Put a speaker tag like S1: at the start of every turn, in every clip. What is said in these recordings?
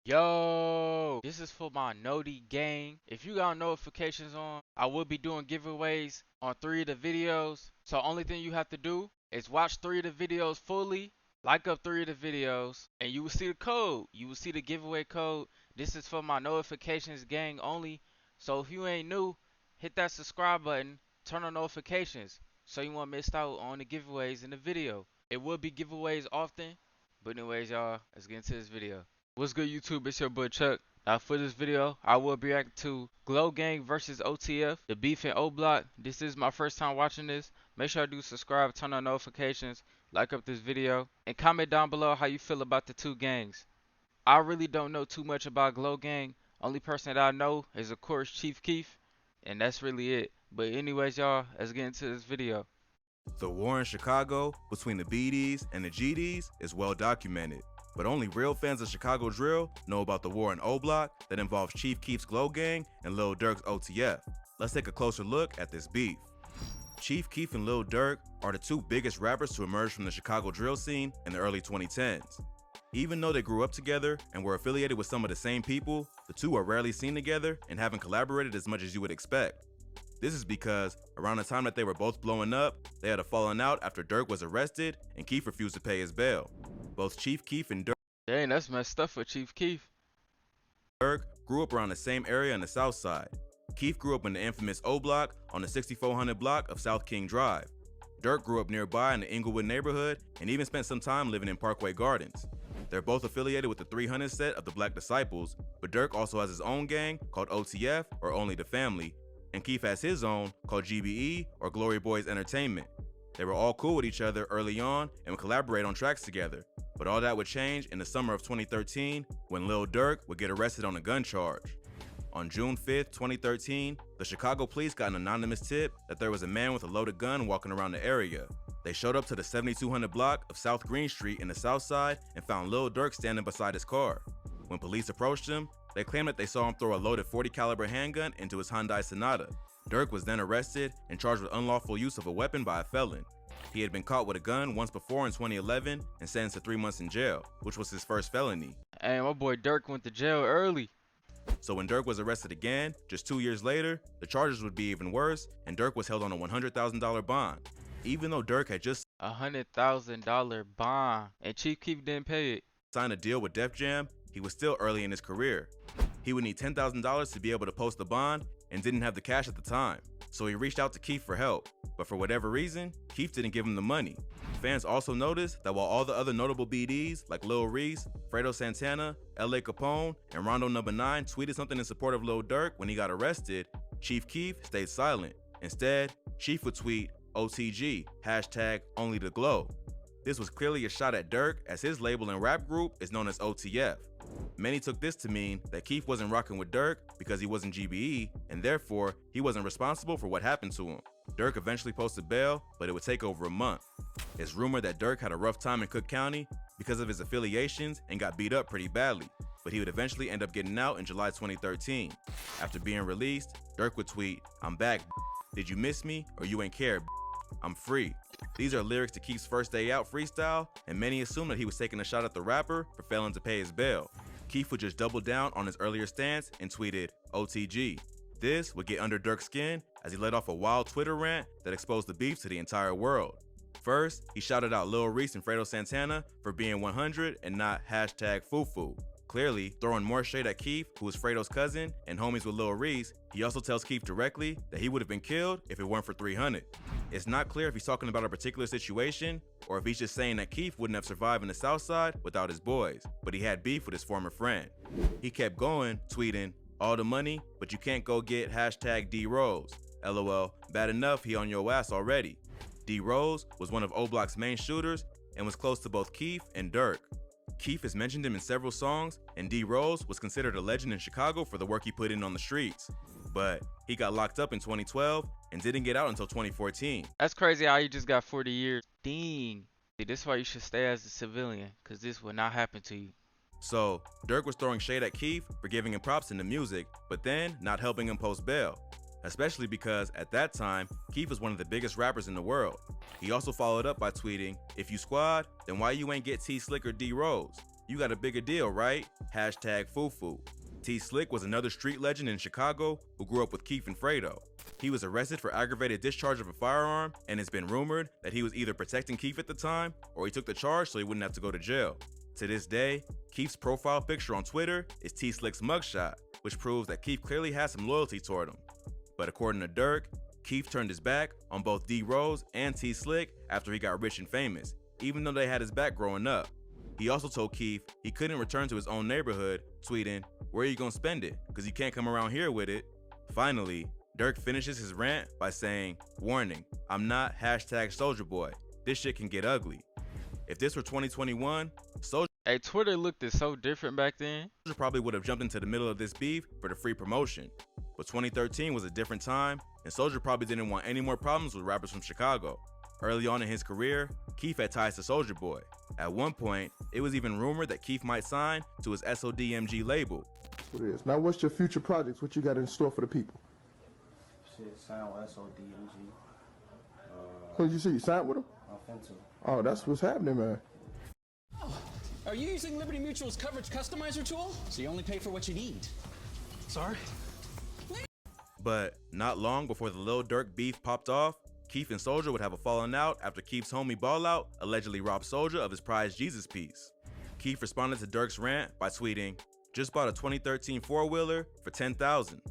S1: Yo, this is for my Noti gang. If you got notifications on, I will be doing giveaways on 3 of the videos. So only thing you have to do is watch 3 of the videos fully, like up 3 of the videos, and you will see the code. You will see the giveaway code. This is for my notifications gang only. So if you ain't new, hit that subscribe button, turn on notifications so you won't miss out on the giveaways in the video. It will be giveaways often. But anyways, y'all, let's get into this video. What's good, YouTube? It's your boy Chuck. Now for this video, I will be reacting to Glow Gang versus OTF, the beef in O Block. This is my first time watching this. Make sure I do subscribe, turn on notifications, like up this video, and comment down below how you feel about the two gangs. I really don't know too much about Glow Gang. Only person that I know is of course Chief Keef, and that's really it. But anyways, y'all, let's get into this video.
S2: The war in Chicago between the BDs and the GDs is well documented, but only real fans of Chicago drill know about the war in O Block that involves Chief Keef's Glow Gang and Lil Durk's OTF. Let's take a closer look at this beef. Chief Keef and Lil Durk are the two biggest rappers to emerge from the Chicago drill scene in the early 2010s. Even though they grew up together and were affiliated with some of the same people, the two are rarely seen together and haven't collaborated as much as you would expect. This is because around the time that they were both blowing up, they had a falling out after Durk was arrested and Keef refused to pay his bail. Both Chief Keef and
S1: Dang, that's messed up for Chief Keef.
S2: Durk grew up around the same area on the south side. Keef grew up in the infamous O Block on the 6400 block of South King Drive. Durk grew up nearby in the Inglewood neighborhood and even spent some time living in Parkway Gardens. They're both affiliated with the 300 set of the Black Disciples, but Durk also has his own gang called OTF, or Only the Family, and Keef has his own called GBE, or Glory Boys Entertainment. They were all cool with each other early on and would collaborate on tracks together, but all that would change in the summer of 2013 when Lil Durk would get arrested on a gun charge. On June 5th, 2013, the Chicago police got an anonymous tip that there was a man with a loaded gun walking around the area. They showed up to the 7200 block of South Green Street in the south side and found Lil Durk standing beside his car. When police approached him, they claimed that they saw him throw a loaded .40 caliber handgun into his Hyundai Sonata. Durk was then arrested and charged with unlawful use of a weapon by a felon. He had been caught with a gun once before in 2011 and sentenced to 3 months in jail, which was his first felony.
S1: Hey, my boy Durk went to jail early.
S2: So when Durk was arrested again, just 2 years later, the charges would be even worse, and Durk was held on a $100,000 bond. Even though Durk had just
S1: $100,000 bond, and Chief Keef didn't pay it.
S2: Signed a deal with Def Jam, he was still early in his career. He would need $10,000 to be able to post the bond and didn't have the cash at the time. So he reached out to Keef for help, but for whatever reason, Keef didn't give him the money. Fans also noticed that while all the other notable BDs like Lil Reese, Fredo Santana, LA Capone, and Rondo No. 9 tweeted something in support of Lil Durk when he got arrested, Chief Keef stayed silent. Instead, Chief would tweet OTG, #OnlyTheGlow. This was clearly a shot at Durk, as his label and rap group is known as OTF. Many took this to mean that Keef wasn't rocking with Durk because he wasn't GBE, and therefore he wasn't responsible for what happened to him. Durk eventually posted bail, but it would take over a month. It's rumored that Durk had a rough time in Cook County because of his affiliations and got beat up pretty badly, but he would eventually end up getting out in July 2013. After being released, Durk would tweet, "I'm back, did you miss me or you ain't care, I'm free." These are lyrics to Keef's first day out freestyle, and many assume that he was taking a shot at the rapper for failing to pay his bail. Keef would just double down on his earlier stance and tweeted OTG. This would get under Durk's skin as he let off a wild Twitter rant that exposed the beef to the entire world. First, he shouted out Lil Reese and Fredo Santana for being 100 and not #FooFoo. Clearly, throwing more shade at Keef, who was Fredo's cousin and homies with Lil Reese, he also tells Keef directly that he would have been killed if it weren't for 300. It's not clear if he's talking about a particular situation or if he's just saying that Keef wouldn't have survived in the South Side without his boys, but he had beef with his former friend. He kept going, tweeting, "All the money, but you can't go get #D-Rose. LOL, bad enough he on your ass already." D-Rose was one of O Block's main shooters and was close to both Keef and Durk. Keef has mentioned him in several songs, and D-Rose was considered a legend in Chicago for the work he put in on the streets. But he got locked up in 2012 and didn't get out until 2014.
S1: That's crazy how you just got 40 years. Dang. This is why you should stay as a civilian, because this will not happen to you.
S2: So, Durk was throwing shade at Keef for giving him props in the music, but then not helping him post bail. Especially because at that time, Keef was one of the biggest rappers in the world. He also followed up by tweeting, "If you squad, then why you ain't get T Slick or D Rose? You got a bigger deal, right? Hashtag foo-foo. T Slick was another street legend in Chicago who grew up with Keef and Fredo. He was arrested for aggravated discharge of a firearm, and it's been rumored that he was either protecting Keef at the time or he took the charge so he wouldn't have to go to jail. To this day, Keef's profile picture on Twitter is T Slick's mugshot, which proves that Keef clearly has some loyalty toward him. But according to Durk, Keef turned his back on both D Rose and T Slick after he got rich and famous, even though they had his back growing up. He also told Keef he couldn't return to his own neighborhood, tweeting, "Where are you gonna spend it? Cause you can't come around here with it." Finally, Durk finishes his rant by saying, "Warning, I'm not hashtag Soulja Boy. This shit can get ugly." If this were 2021, Soulja
S1: Hey, Twitter looked so different back then.
S2: probably would have jumped into the middle of this beef for the free promotion. But 2013 was a different time, and Soulja probably didn't want any more problems with rappers from Chicago. Early on in his career, Keef had ties to Soulja Boy. At one point, it was even rumored that Keef might sign to his SODMG label.
S3: What it is. Now, what's your future projects? What you got in store for the people?
S4: Shit, sign with SODMG.
S3: Who did you see? You signed with them?
S4: I'm finna.
S3: Oh, that's what's happening, man.
S5: Are you using Liberty Mutual's coverage customizer tool? So you only pay for what you need. Sorry?
S2: But not long before the Lil Durk beef popped off, Keef and Soulja would have a falling out after Keef's homie Ball Out allegedly robbed Soulja of his prized Jesus piece. Keef responded to Durk's rant by tweeting, "Just bought a 2013 four-wheeler for $10,000.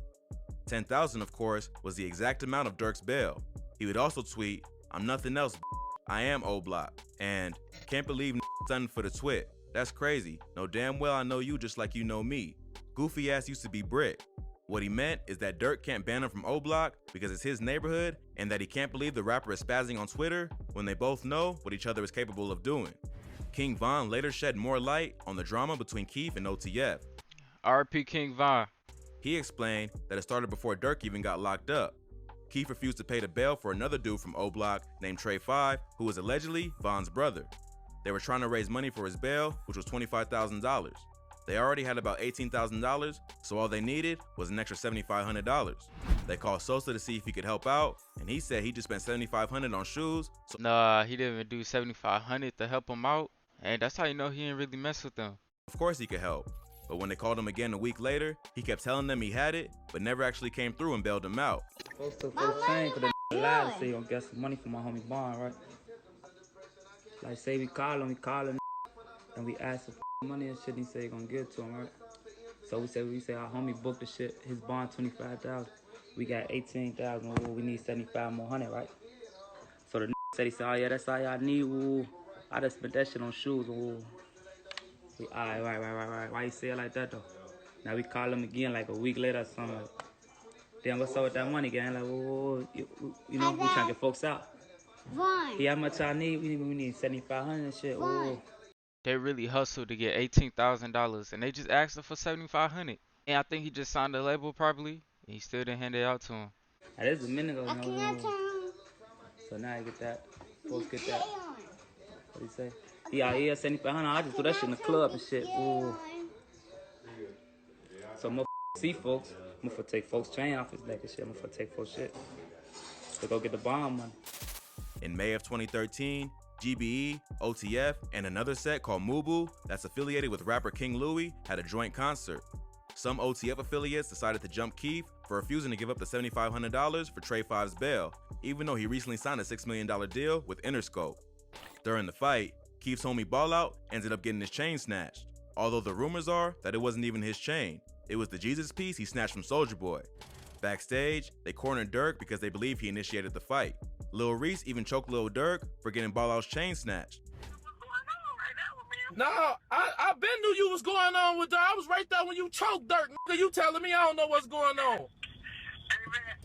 S2: $10,000, of course, was the exact amount of Durk's bail. He would also tweet, "I'm nothing else, I am O-Block," and "Can't believe something for the twit. That's crazy. Know damn well I know you just like you know me. Goofy ass used to be Brick." What he meant is that Durk can't ban him from O-Block because it's his neighborhood, and that he can't believe the rapper is spazzing on Twitter when they both know what each other is capable of doing. King Von later shed more light on the drama between Keef and OTF.
S1: RP King Von.
S2: He explained that it started before Durk even got locked up. Keef refused to pay the bail for another dude from O-Block named Trey 5, who was allegedly Von's brother. They were trying to raise money for his bail, which was $25,000. They already had about $18,000, so all they needed was an extra $7,500. They called Sosa to see if he could help out, and he said he just spent $7,500 on shoes. So
S1: Nah, he didn't even do 7,500 to help him out. And that's how you know he didn't really mess with them.
S2: of course he could help. But when they called him again a week later, he kept telling them he had it, but never actually came through and bailed him out.
S4: Folks took the chain for the lied to say you gonna get some money from my homie Bond, right? Like say we call him, and we ask for money and shit, and he say he gonna give it to him, right? So we say our homie booked the shit, his bond 25,000. We got 18,000, ooh, we need 75 more hundred, right? So the said, he said, "Oh yeah, that's all y'all need, ooh. I just spent that shit on shoes, ooh." We, all right. Why you say it like that though? Now we call him again like a week later or something. Like, damn, what's up with that money, gang? Like, oh, you know, we trying to get folks out. Yeah, how much I need? We need 7,500 and shit. Ooh.
S1: They really hustled to get $18,000 and they just asked him for 7,500. And I think he just signed the label probably. And he still didn't hand it out to him.
S4: Now, this is a minute ago, you know. So now you get that. Folks get that. What do you say? Yeah, 7,500. I just do that shit in the club and shit. Ooh. So motherfucker see folks. Motherfucker take folks' chain off his neck and shit. Motherfucker take folks' shit. To go get the bomb money.
S2: In May of 2013, GBE, OTF, and another set called Mubu that's affiliated with rapper King Louie had a joint concert. Some OTF affiliates decided to jump Keef for refusing to give up the $7,500 for Trey 5's bail, even though he recently signed a $6 million deal with Interscope. During the fight, Keef's homie Ball Out ended up getting his chain snatched, although the rumors are that it wasn't even his chain. It was the Jesus piece he snatched from Soulja Boy. Backstage, they cornered Durk because they believe he initiated the fight. Lil Reese even choked Lil Durk for getting Ball Out's chain snatched.
S6: No, I been knew you was going on with Durk. I was right there when you choked Durk. Nigga, you telling me I don't know what's going on.
S7: Hey man,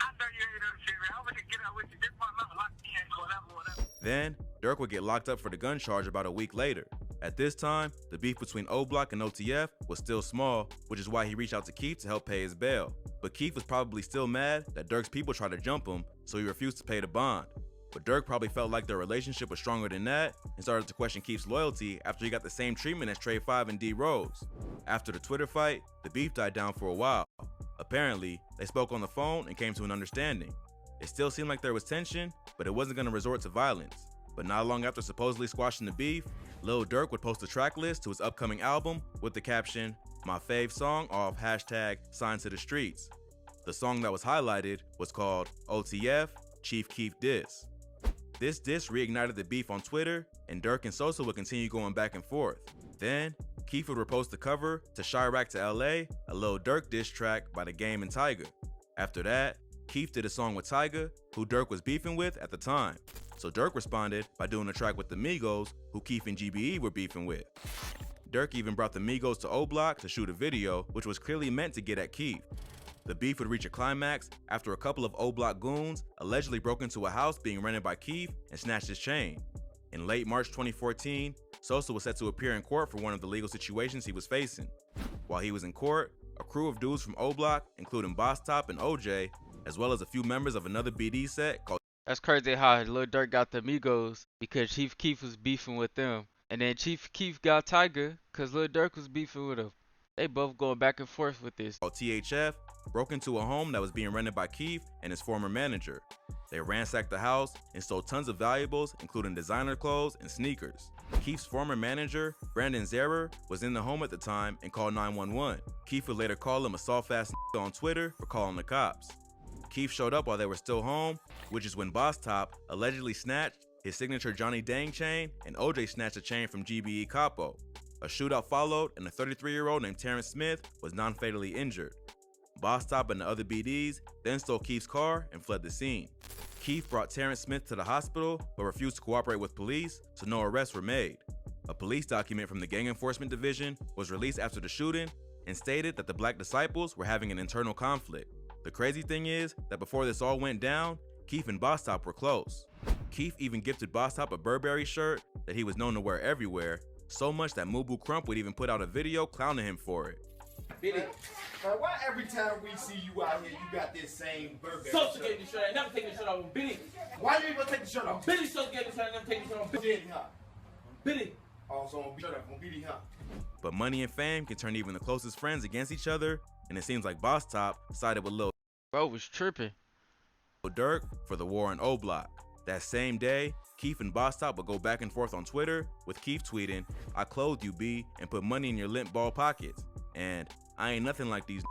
S7: I know you ain't no shit, man. I'm gonna get out with you. This my number, lock me in, whatever.
S2: Then, Durk would get locked up for the gun charge about a week later. At this time, the beef between O-Block and OTF was still small, which is why he reached out to Keef to help pay his bail. But Keef was probably still mad that Durk's people tried to jump him, so he refused to pay the bond. But Durk probably felt like their relationship was stronger than that and started to question Keef's loyalty after he got the same treatment as Trey 5 and D Rose. After the Twitter fight, the beef died down for a while. Apparently, they spoke on the phone and came to an understanding. It still seemed like there was tension, but it wasn't going to resort to violence. But not long after supposedly squashing the beef, Lil Durk would post a track list to his upcoming album with the caption, "My fave song off #Sign to the Streets." The song that was highlighted was called OTF, Chief Keef Diss. This diss reignited the beef on Twitter, and Durk and Sosa would continue going back and forth. Then, Keef would repost the cover to Chirac to LA, a Lil Durk diss track by The Game and Tyga. After that, Keef did a song with Tyga, who Durk was beefing with at the time. So Durk responded by doing a track with the Migos, who Keef and GBE were beefing with. Durk even brought the Migos to O Block to shoot a video, which was clearly meant to get at Keef. The beef would reach a climax after a couple of O Block goons allegedly broke into a house being rented by Keef and snatched his chain. In late March 2014, Sosa was set to appear in court for one of the legal situations he was facing. While he was in court, a crew of dudes from O Block, including Boss Top and OJ, as well as a few members of another BD set called
S1: That's crazy how Lil Durk got the Migos because Chief Keef was beefing with them. And then Chief Keef got Tyga because Lil Durk was beefing with him. They both going back and forth with this.
S2: THF, broke into a home that was being rented by Keef and his former manager. They ransacked the house and stole tons of valuables, including designer clothes and sneakers. Keef's former manager, Brandon Zerer, was in the home at the time and called 911. Keef would later call him a soft-ass on Twitter for calling the cops. Keef showed up while they were still home, which is when Boss Top allegedly snatched his signature Johnny Dang chain and OJ snatched a chain from GBE Capo. A shootout followed and a 33-year-old named Terrence Smith was non-fatally injured. Boss Top and the other BDs then stole Keef's car and fled the scene. Keef brought Terrence Smith to the hospital but refused to cooperate with police, so no arrests were made. A police document from the Gang Enforcement Division was released after the shooting and stated that the Black Disciples were having an internal conflict. The crazy thing is that before this all went down, Keef and Boss Top were close. Keef even gifted Boss Top a Burberry shirt that he was known to wear everywhere, so much that Mubu Crump would even put out a video clowning him for it.
S8: Billy, why every time we see you out here, you got this same Burberry
S6: Sosa
S8: shirt?
S6: gave the shirt. I never take the shirt off. Billy.
S8: Why you even take the shirt off?
S6: Billy Sosa gave the shirt. I never take the shirt off.
S8: Billy, huh?
S6: Billy.
S8: Also on shirt off on Billy, huh?
S2: But money and fame can turn even the closest friends against each other, and it seems like Boss Top sided with Lil
S1: Bro was tripping.
S2: Durk for the war in O Block. That same day, Keef and Boss Top would go back and forth on Twitter, with Keef tweeting, "I clothed you, B, and put money in your limp ball pockets." And "I ain't nothing like these,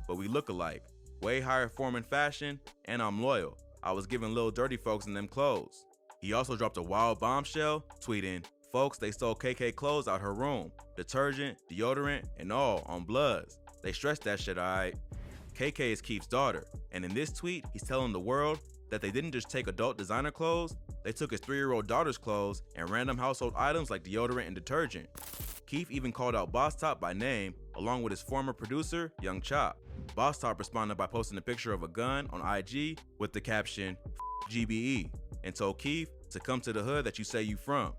S2: but we look alike. Way higher form and fashion, and I'm loyal. I was giving little dirty folks in them clothes." He also dropped a wild bombshell, tweeting, "Folks, they stole KK clothes out her room. Detergent, deodorant, and all on Bloods. They stretched that shit, alright." KK is Keef's daughter, and in this tweet, he's telling the world that they didn't just take adult designer clothes, they took his 3-year-old daughter's clothes and random household items like deodorant and detergent. Keef even called out Boss Top by name, along with his former producer, Young Chop. Boss Top responded by posting a picture of a gun on IG with the caption, "GBE," and told Keef to come to the hood that you say you from.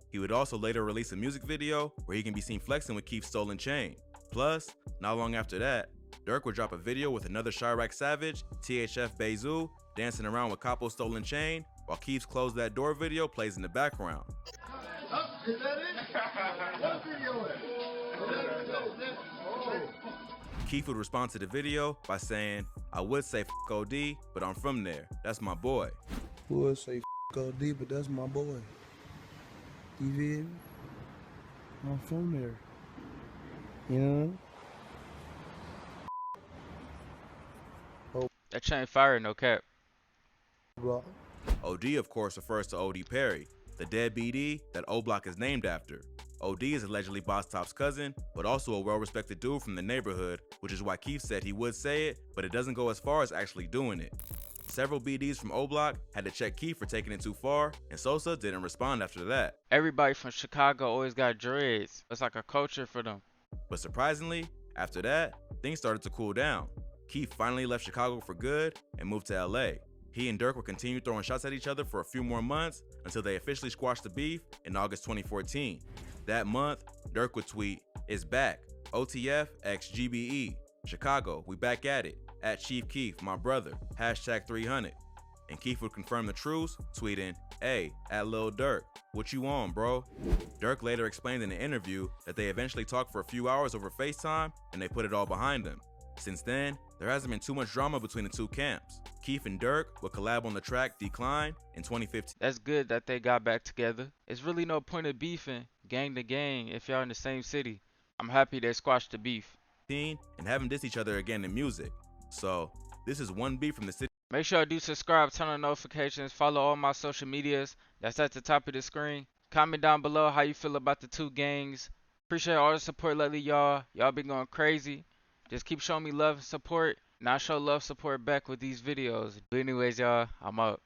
S2: He would also later release a music video where he can be seen flexing with Keef's stolen chain. Plus, not long after that, Durk would drop a video with another Chirac Savage, THF Bezu, dancing around with Capo's stolen chain, while Keef's Close That Door video plays in the background.
S3: Is that it? What video is?
S2: Keef would respond to the video by saying, "I would say f OD, but I'm from there. That's my boy."
S9: Would say f OD, but that's my boy. You feel me? I'm from there. You know?
S1: That chain fire, no cap.
S9: Block.
S2: OD, of course, refers to OD Perry, the dead BD that O Block is named after. OD is allegedly Boss Top's cousin, but also a well-respected dude from the neighborhood, which is why Keef said he would say it, but it doesn't go as far as actually doing it. Several BDs from O Block had to check Keef for taking it too far, and Sosa didn't respond after that.
S1: Everybody from Chicago always got dreads. It's like a culture for them.
S2: But surprisingly, after that, things started to cool down. Keef finally left Chicago for good and moved to LA. He and Durk would continue throwing shots at each other for a few more months until they officially squashed the beef in August 2014. That month, Durk would tweet, "It's back. OTF x GBE. Chicago, we back at it. At Chief Keef, my brother. #300. And Keef would confirm the truce, tweeting, "Hey, at Lil Durk, what you on, bro?" Durk later explained in an interview that they eventually talked for a few hours over FaceTime and they put it all behind them. Since then, there hasn't been too much drama between the two camps. Keef and Durk would collab on the track Decline in 2015.
S1: That's good that they got back together. It's really no point of beefing gang to gang if y'all in the same city. I'm happy they squashed the beef.
S2: And haven't dissed each other again in music. So, this is one beef from the city.
S1: Make sure you do subscribe, turn on notifications, follow all my social medias. That's at the top of the screen. Comment down below how you feel about the two gangs. Appreciate all the support lately, y'all. Y'all been going crazy. Just keep showing me love and support, and I'll show love support back with these videos. But anyways, y'all, I'm out.